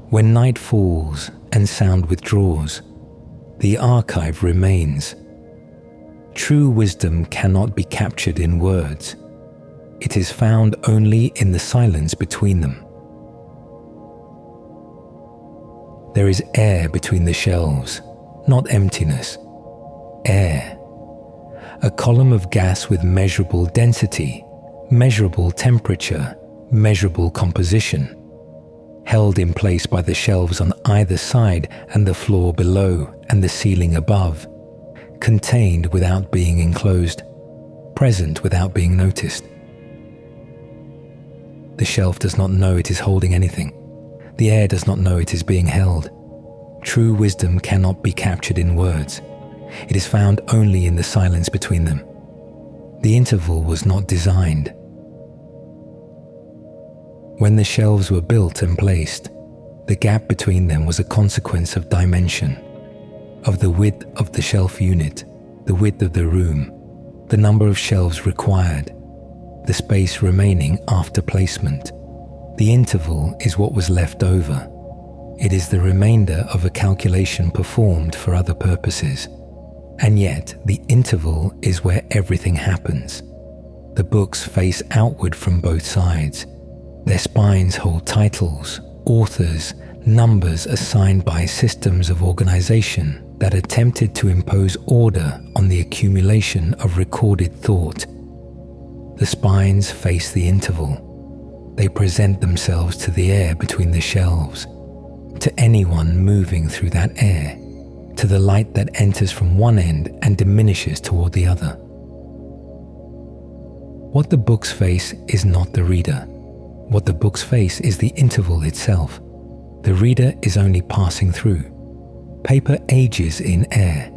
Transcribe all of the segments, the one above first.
When night falls and sound withdraws, the archive remains. True wisdom cannot be captured in words. It is found only in the silence between them. There is air between the shelves, not emptiness. Air. A column of gas with measurable density, measurable temperature, measurable composition, held in place by the shelves on either side and the floor below and the ceiling above, contained without being enclosed, present without being noticed. The shelf does not know it is holding anything. The air does not know it is being held. True wisdom cannot be captured in words. It is found only in the silence between them. The interval was not designed. When the shelves were built and placed, the gap between them was a consequence of dimension, of the width of the shelf unit, the width of the room, the number of shelves required, the space remaining after placement. The interval is what was left over. It is the remainder of a calculation performed for other purposes. And yet, the interval is where everything happens. The books face outward from both sides. Their spines hold titles, authors, numbers assigned by systems of organization that attempted to impose order on the accumulation of recorded thought. The spines face the interval. They present themselves to the air between the shelves, to anyone moving through that air, to the light that enters from one end and diminishes toward the other. What the books face is not the reader. What the books face is the interval itself. The reader is only passing through. Paper ages in air.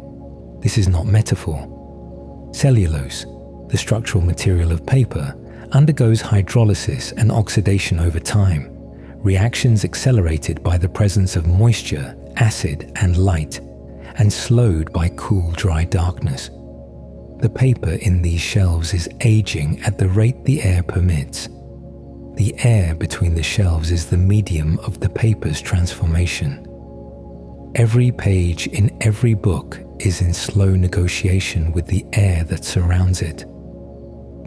This is not metaphor. Cellulose, the structural material of paper, undergoes hydrolysis and oxidation over time, reactions accelerated by the presence of moisture, acid, and light, and slowed by cool, dry darkness. The paper in these shelves is aging at the rate the air permits. The air between the shelves is the medium of the paper's transformation. Every page in every book is in slow negotiation with the air that surrounds it.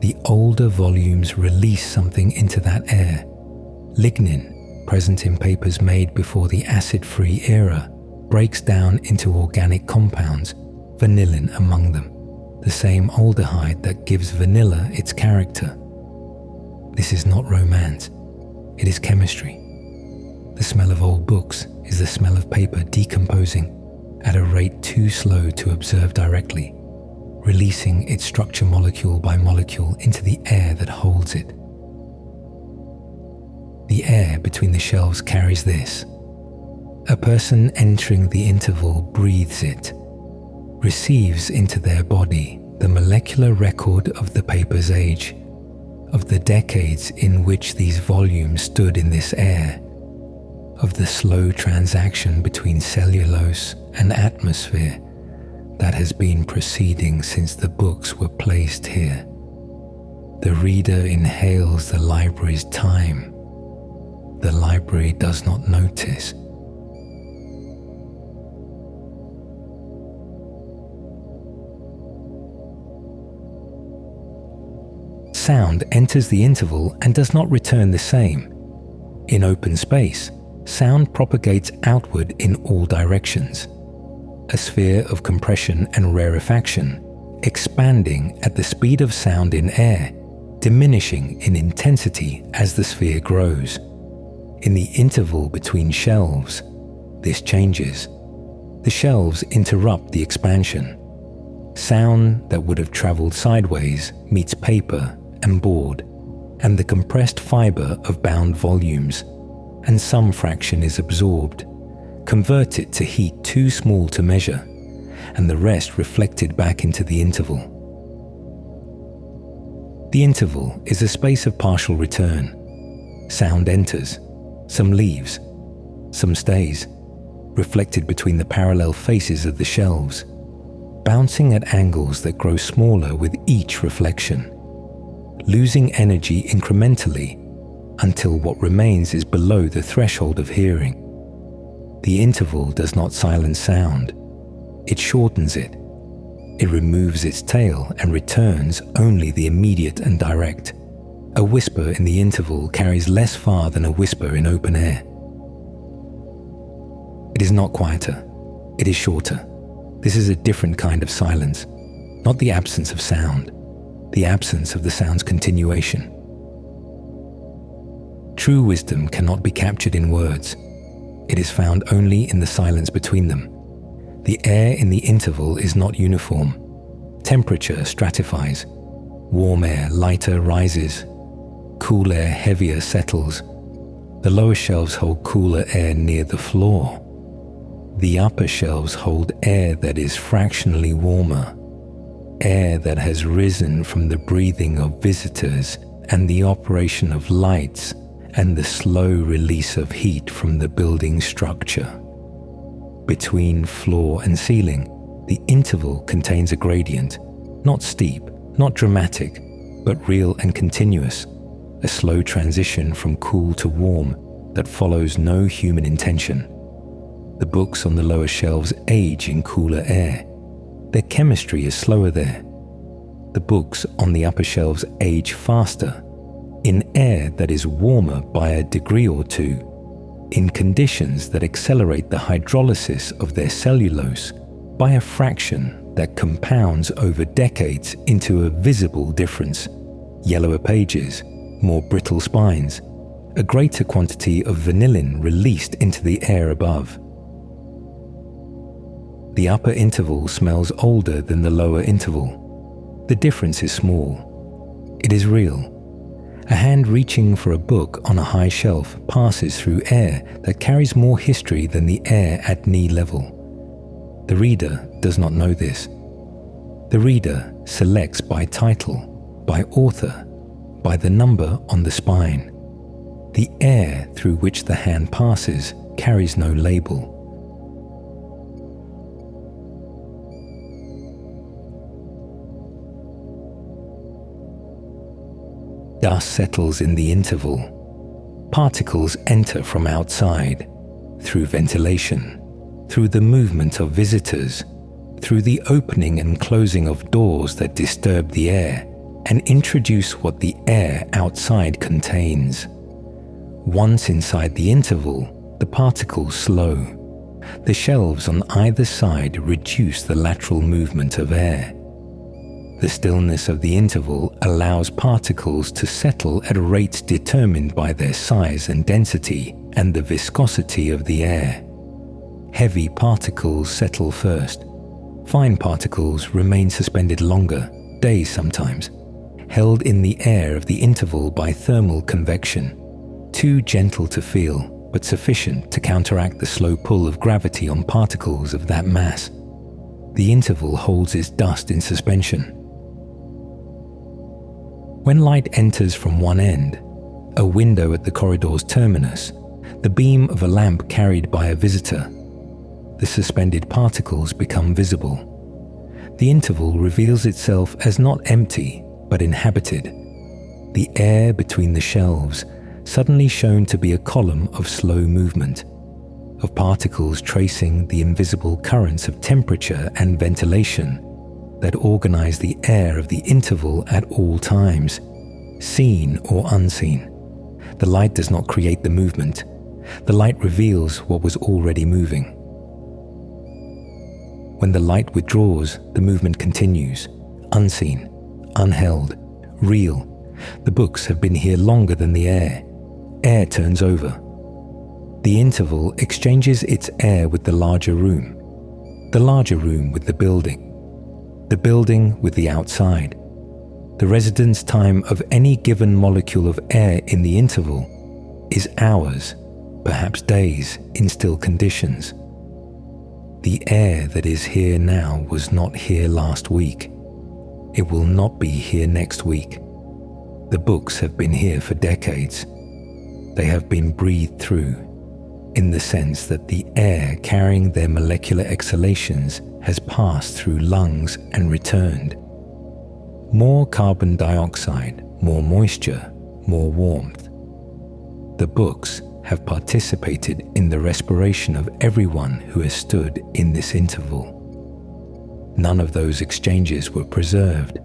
The older volumes release something into that air. Lignin, present in papers made before the acid-free era, breaks down into organic compounds, vanillin among them, the same aldehyde that gives vanilla its character. This is not romance, it is chemistry. The smell of old books is the smell of paper decomposing at a rate too slow to observe directly, releasing its structure molecule by molecule into the air that holds it. The air between the shelves carries this. A person entering the interval breathes it, receives into their body the molecular record of the paper's age, of the decades in which these volumes stood in this air, of the slow transaction between cellulose and atmosphere that has been proceeding since the books were placed here. The reader inhales the library's time. The library does not notice. Sound enters the interval and does not return the same. In open space, sound propagates outward in all directions. A sphere of compression and rarefaction, expanding at the speed of sound in air, diminishing in intensity as the sphere grows. In the interval between shelves, this changes. The shelves interrupt the expansion. Sound that would have traveled sideways meets paper and board, and the compressed fiber of bound volumes, and some fraction is absorbed, converted to heat too small to measure, and the rest reflected back into the interval. The interval is a space of partial return. Sound enters, some leaves, some stays, reflected between the parallel faces of the shelves, bouncing at angles that grow smaller with each reflection, losing energy incrementally until what remains is below the threshold of hearing. The interval does not silence sound. It shortens it. It removes its tail and returns only the immediate and direct. A whisper in the interval carries less far than a whisper in open air. It is not quieter. It is shorter. This is a different kind of silence, not the absence of sound, the absence of the sound's continuation. True wisdom cannot be captured in words. It is found only in the silence between them. The air in the interval is not uniform. Temperature stratifies. Warm air lighter rises. Cool air heavier settles. The lower shelves hold cooler air near the floor. The upper shelves hold air that is fractionally warmer, air that has risen from the breathing of visitors and the operation of lights and the slow release of heat from the building structure. Between floor and ceiling, the interval contains a gradient, not steep, not dramatic, but real and continuous, a slow transition from cool to warm that follows no human intention. The books on the lower shelves age in cooler air. Their chemistry is slower there. The books on the upper shelves age faster, in air that is warmer by a degree or two, in conditions that accelerate the hydrolysis of their cellulose by a fraction that compounds over decades into a visible difference: yellower pages, more brittle spines, a greater quantity of vanillin released into the air above. The upper interval smells older than the lower interval. The difference is small. It is real. A hand reaching for a book on a high shelf passes through air that carries more history than the air at knee level. The reader does not know this. The reader selects by title, by author, by the number on the spine. The air through which the hand passes carries no label. Dust settles in the interval. Particles enter from outside, through ventilation, through the movement of visitors, through the opening and closing of doors that disturb the air and introduce what the air outside contains. Once inside the interval, the particles slow. The shelves on either side reduce the lateral movement of air. The stillness of the interval allows particles to settle at rates determined by their size and density and the viscosity of the air. Heavy particles settle first. Fine particles remain suspended longer, days sometimes, held in the air of the interval by thermal convection, too gentle to feel, but sufficient to counteract the slow pull of gravity on particles of that mass. The interval holds its dust in suspension. When light enters from one end, a window at the corridor's terminus, the beam of a lamp carried by a visitor, the suspended particles become visible. The interval reveals itself as not empty, but inhabited. The air between the shelves suddenly shown to be a column of slow movement, of particles tracing the invisible currents of temperature and ventilation that organize the air of the interval at all times, seen or unseen. The light does not create the movement. The light reveals what was already moving. When the light withdraws, the movement continues, unseen, unheld, real. The books have been here longer than the air. Air turns over. The interval exchanges its air with the larger room with the building with the outside. The residence time of any given molecule of air in the interval is hours, perhaps days, in still conditions. The air that is here now was not here last week. It will not be here next week. The books have been here for decades. They have been breathed through, in the sense that the air carrying their molecular exhalations has passed through lungs and returned. More carbon dioxide, more moisture, more warmth. The books have participated in the respiration of everyone who has stood in this interval. None of those exchanges were preserved.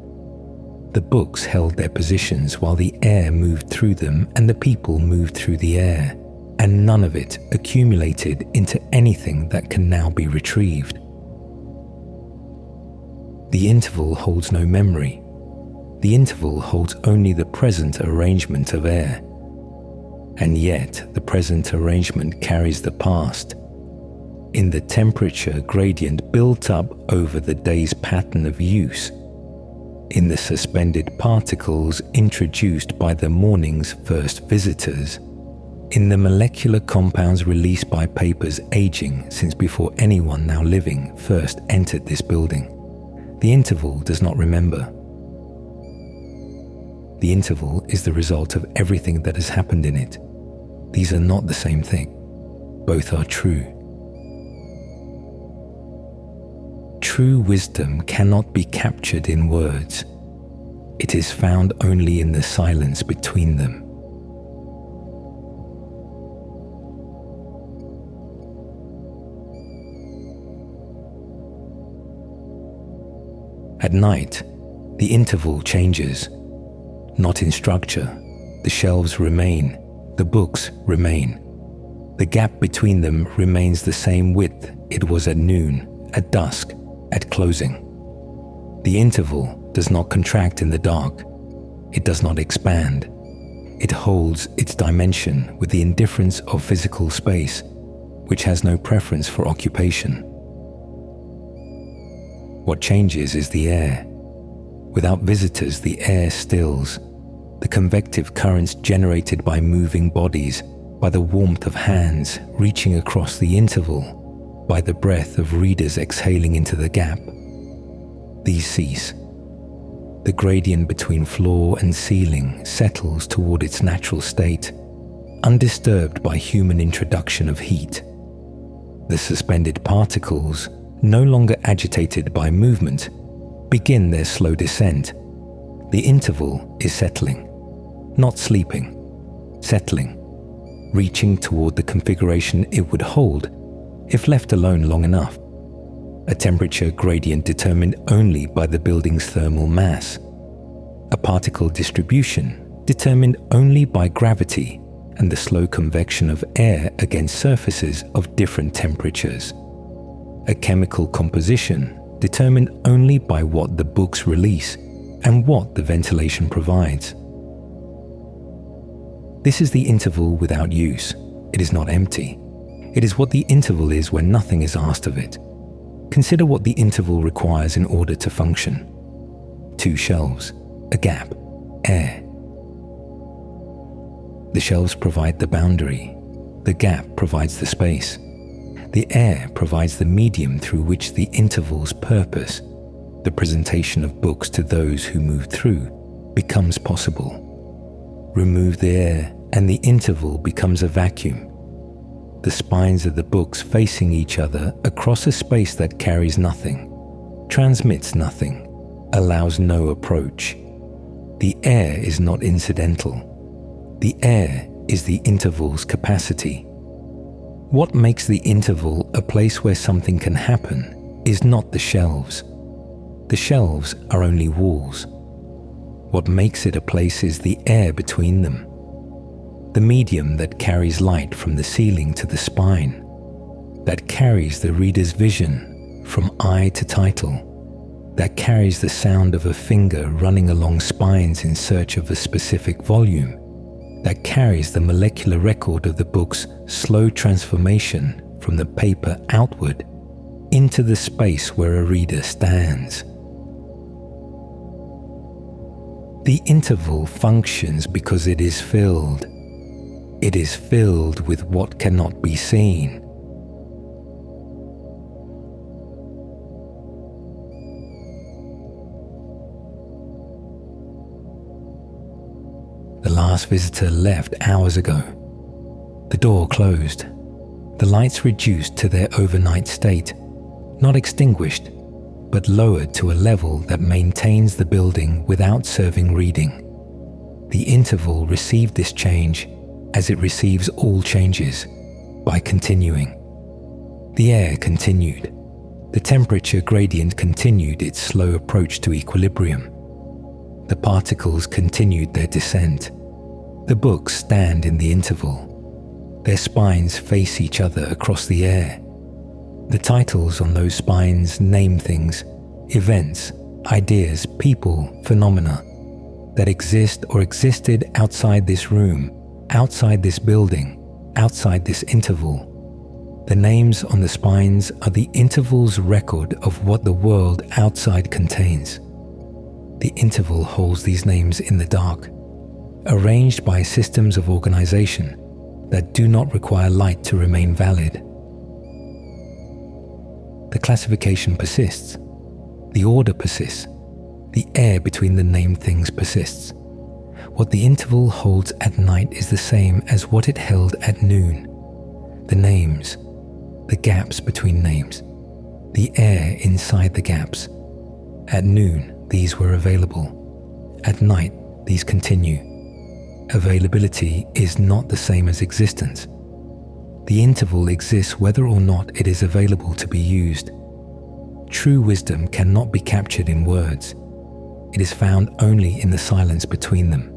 The books held their positions while the air moved through them and the people moved through the air, and none of it accumulated into anything that can now be retrieved. The interval holds no memory. The interval holds only the present arrangement of air. And yet the present arrangement carries the past. In the temperature gradient built up over the day's pattern of use, in the suspended particles introduced by the morning's first visitors, in the molecular compounds released by papers aging since before anyone now living first entered this building. The interval does not remember. The interval is the result of everything that has happened in it. These are not the same thing. Both are true. True wisdom cannot be captured in words. It is found only in the silence between them. At night, the interval changes. Not in structure. The shelves remain. The books remain. The gap between them remains the same width it was at noon, at dusk, at closing. The interval does not contract in the dark. It does not expand. It holds its dimension with the indifference of physical space, which has no preference for occupation. What changes is the air. Without visitors, the air stills. The convective currents generated by moving bodies, by the warmth of hands reaching across the interval, by the breath of readers exhaling into the gap. These cease. The gradient between floor and ceiling settles toward its natural state, undisturbed by human introduction of heat. The suspended particles, no longer agitated by movement, begin their slow descent. The interval is settling, not sleeping, settling, reaching toward the configuration it would hold if left alone long enough. A temperature gradient determined only by the building's thermal mass. A particle distribution determined only by gravity and the slow convection of air against surfaces of different temperatures. A chemical composition determined only by what the books release and what the ventilation provides. This is the interval without use. It is not empty. It is what the interval is when nothing is asked of it. Consider what the interval requires in order to function. 2 shelves, a gap, air. The shelves provide the boundary. The gap provides the space. The air provides the medium through which the interval's purpose, the presentation of books to those who move through, becomes possible. Remove the air and the interval becomes a vacuum. The spines of the books facing each other across a space that carries nothing, transmits nothing, allows no approach. The air is not incidental. The air is the interval's capacity. What makes the interval a place where something can happen is not the shelves. The shelves are only walls. What makes it a place is the air between them. The medium that carries light from the ceiling to the spine, that carries the reader's vision from eye to title, that carries the sound of a finger running along spines in search of a specific volume, that carries the molecular record of the book's slow transformation from the paper outward into the space where a reader stands. The interval functions because it is filled. It is filled with what cannot be seen. The last visitor left hours ago. The door closed. The lights reduced to their overnight state, not extinguished, but lowered to a level that maintains the building without serving reading. The interval received this change as it receives all changes by continuing. The air continued. The temperature gradient continued its slow approach to equilibrium. The particles continued their descent. The books stand in the interval. Their spines face each other across the air. The titles on those spines name things, events, ideas, people, phenomena that exist or existed outside this room, outside this building, outside this interval. The names on the spines are the interval's record of what the world outside contains. The interval holds these names in the dark, arranged by systems of organization that do not require light to remain valid. The classification persists. The order persists. The air between the named things persists. What the interval holds at night is the same as what it held at noon. The names, the gaps between names, the air inside the gaps. At noon, these were available. At night, these continue. Availability is not the same as existence. The interval exists whether or not it is available to be used. True wisdom cannot be captured in words. It is found only in the silence between them.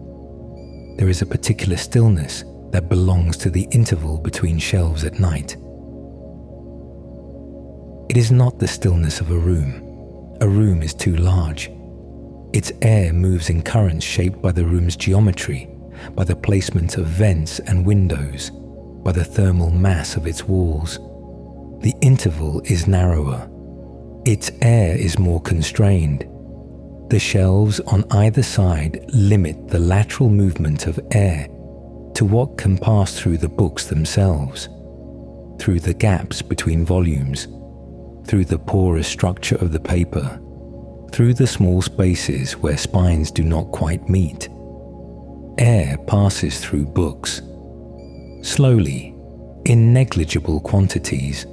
There is a particular stillness that belongs to the interval between shelves at night. It is not the stillness of a room. A room is too large. Its air moves in currents shaped by the room's geometry, by the placement of vents and windows, by the thermal mass of its walls. The interval is narrower. Its air is more constrained. The shelves on either side limit the lateral movement of air to what can pass through the books themselves, through the gaps between volumes, through the porous structure of the paper, through the small spaces where spines do not quite meet. Air passes through books, slowly, in negligible quantities,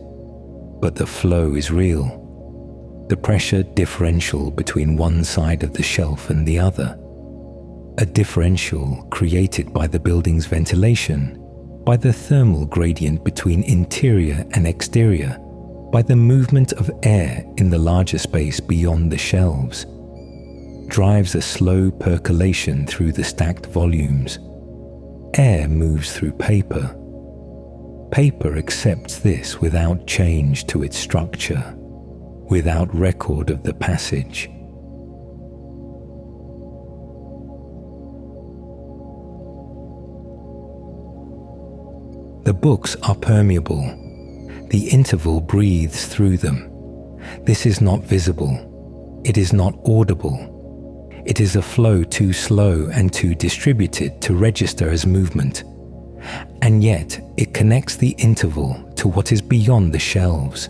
but the flow is real. The pressure differential between one side of the shelf and the other, a differential created by the building's ventilation, by the thermal gradient between interior and exterior, by the movement of air in the larger space beyond the shelves, drives a slow percolation through the stacked volumes. Air moves through paper. Paper accepts this without change to its structure, without record of the passage. The books are permeable. The interval breathes through them. This is not visible. It is not audible. It is a flow too slow and too distributed to register as movement. And yet it connects the interval to what is beyond the shelves,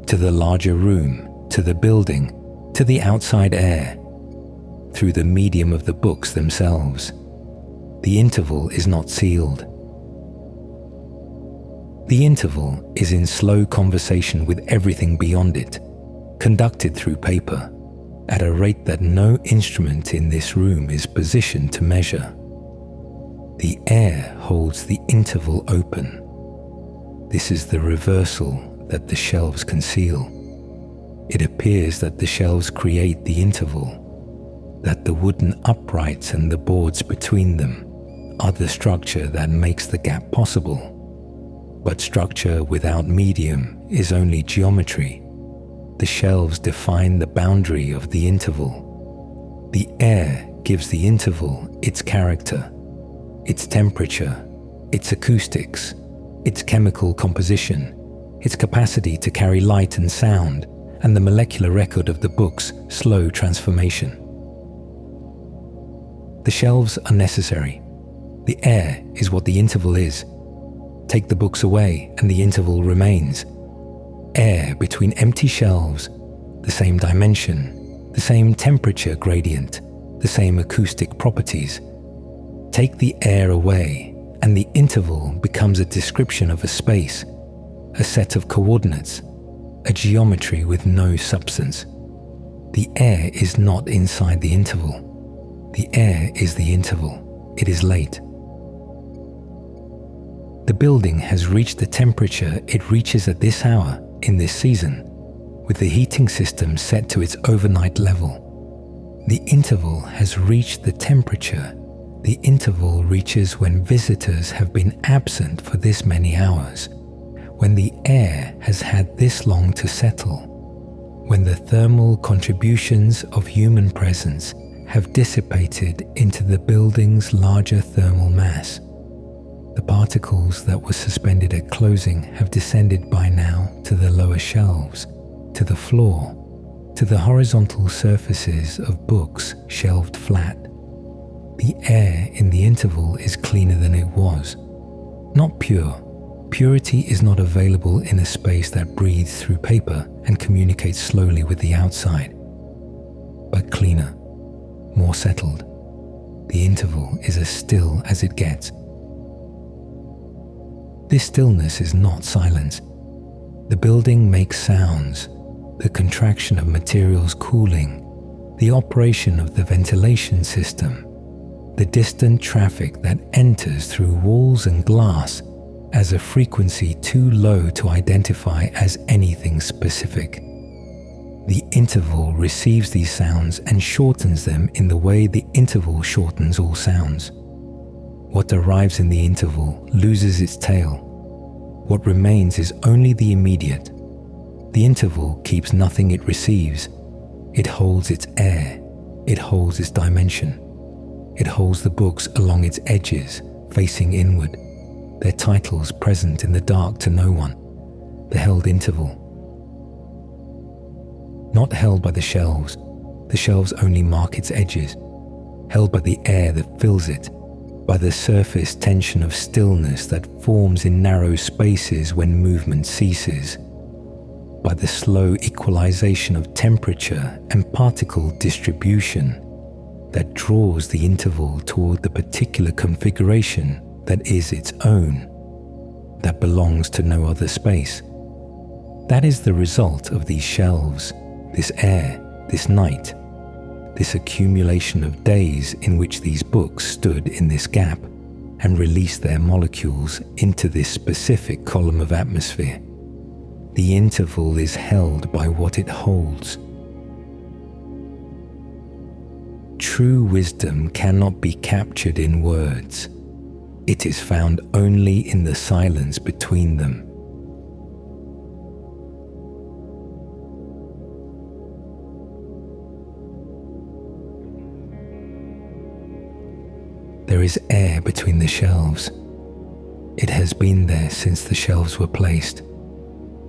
to the larger room, to the building, to the outside air, through the medium of the books themselves. The interval is not sealed. The interval is in slow conversation with everything beyond it, conducted through paper, at a rate that no instrument in this room is positioned to measure. The air holds the interval open. This is the reversal that the shelves conceal. It appears that the shelves create the interval, that the wooden uprights and the boards between them are the structure that makes the gap possible. But structure without medium is only geometry. The shelves define the boundary of the interval. The air gives the interval its character, its temperature, its acoustics, its chemical composition, its capacity to carry light and sound, and the molecular record of the book's slow transformation. The shelves are necessary. The air is what the interval is. Take the books away and the interval remains. Air between empty shelves, the same dimension, the same temperature gradient, the same acoustic properties. Take the air away and the interval becomes a description of a space, a set of coordinates, a geometry with no substance. The air is not inside the interval. The air is the interval. It is late. The building has reached the temperature it reaches at this hour in this season, with the heating system set to its overnight level. The interval has reached the temperature the interval reaches when visitors have been absent for this many hours, when the air has had this long to settle, when the thermal contributions of human presence have dissipated into the building's larger thermal mass. The particles that were suspended at closing have descended by now to the lower shelves, to the floor, to the horizontal surfaces of books shelved flat. The air in the interval is cleaner than it was. Not pure. Purity is not available in a space that breathes through paper and communicates slowly with the outside. But cleaner, more settled. The interval is as still as it gets. This stillness is not silence. The building makes sounds, the contraction of materials cooling, the operation of the ventilation system, the distant traffic that enters through walls and glass as a frequency too low to identify as anything specific. The interval receives these sounds and shortens them in the way the interval shortens all sounds. What arrives in the interval loses its tail. What remains is only the immediate. The interval keeps nothing it receives. It holds its air. It holds its dimension. It holds the books along its edges, facing inward, their titles present in the dark to no one, the held interval. Not held by the shelves only mark its edges, held by the air that fills it, by the surface tension of stillness that forms in narrow spaces when movement ceases, by the slow equalization of temperature and particle distribution that draws the interval toward the particular configuration that is its own, that belongs to no other space. That is the result of these shelves, this air, this night, this accumulation of days in which these books stood in this gap and released their molecules into this specific column of atmosphere. The interval is held by what it holds. True wisdom cannot be captured in words. It is found only in the silence between them. There is air between the shelves. It has been there since the shelves were placed.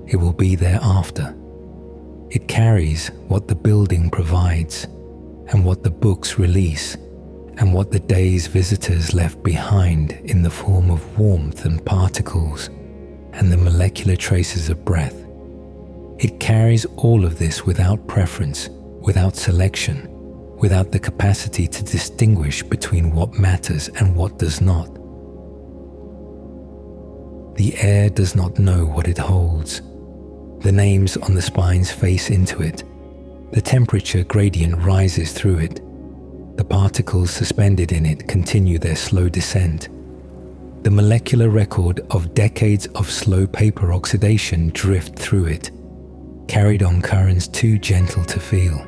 It will be there after. It carries what the building provides, and what the books release, and what the day's visitors left behind in the form of warmth and particles, and the molecular traces of breath. It carries all of this without preference, without selection, without the capacity to distinguish between what matters and what does not. The air does not know what it holds. The names on the spines face into it. The temperature gradient rises through it. The particles suspended in it continue their slow descent. The molecular record of decades of slow paper oxidation drift through it, carried on currents too gentle to feel.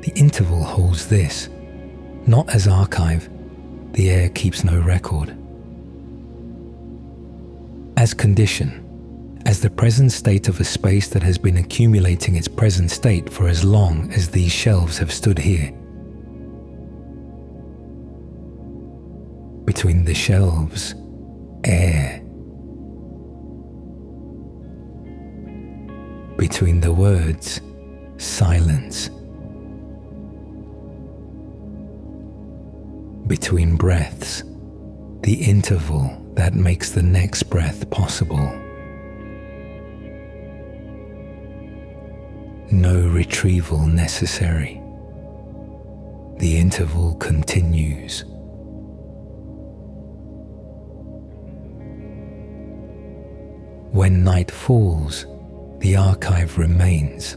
The interval holds this, not as archive. The air keeps no record. As condition, as the present state of a space that has been accumulating its present state for as long as these shelves have stood here. Between the shelves, air. Between the words, silence. Between breaths, the interval that makes the next breath possible. No retrieval necessary. The interval continues. When night falls, the archive remains.